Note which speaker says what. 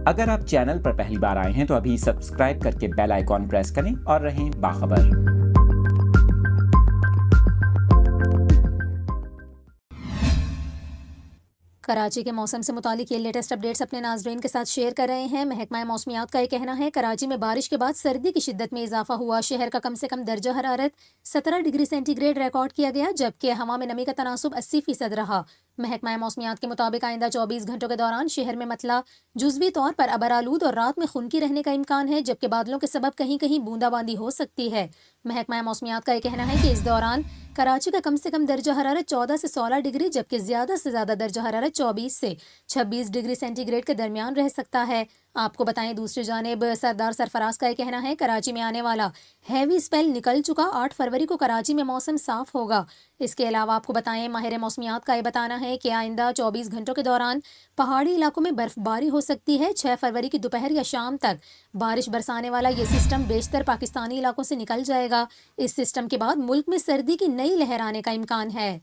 Speaker 1: اگر آپ چینل پر پہلی بار آئے ہیں تو ابھی سبسکرائب کر کے بیل آئیکن پریس کریں اور رہیں باخبر۔
Speaker 2: کراچی کے موسم سے متعلق یہ لیٹسٹ اپڈیٹس اپنے ناظرین کے ساتھ شیئر کر رہے ہیں۔ محکمہ موسمیات کا یہ کہنا ہے کراچی میں بارش کے بعد سردی کی شدت میں اضافہ ہوا۔ شہر کا کم سے کم درجہ حرارت 17 ڈگری سینٹی گریڈ ریکارڈ کیا گیا، جبکہ ہوا میں نمی کا تناسب 80% رہا۔ محکمہ موسمیات کے مطابق آئندہ 24 گھنٹوں کے دوران شہر میں مطلع جزوی طور پر ابرآلود اور رات میں خنکی رہنے کا امکان ہے، جبکہ بادلوں کے سبب کہیں کہیں بوندا باندی ہو سکتی ہے۔ محکمہ موسمیات کا یہ کہنا ہے کہ اس دوران کراچی کا کم سے کم درجہ حرارت 14 سے 16 ڈگری جبکہ زیادہ سے زیادہ درجہ حرارت 24 سے 26 ڈگری سینٹی گریڈ کے درمیان رہ سکتا ہے۔ آپ کو بتائیں دوسری جانب سردار سرفراز کا یہ کہنا ہے کراچی میں آنے والا ہیوی اسپیل نکل چکا، 8 فروری کو کراچی میں موسم صاف ہوگا۔ اس کے علاوہ آپ کو بتائیں ماہر موسمیات کا یہ بتانا ہے کہ آئندہ 24 گھنٹوں کے دوران پہاڑی علاقوں میں برف باری ہو سکتی ہے۔ 6 فروری کی دوپہر یا شام تک بارش برسانے والا یہ سسٹم بیشتر پاکستانی علاقوں سے نکل جائے گا۔ اس سسٹم کے بعد ملک میں سردی کی نئی لہر آنے کا امکان ہے۔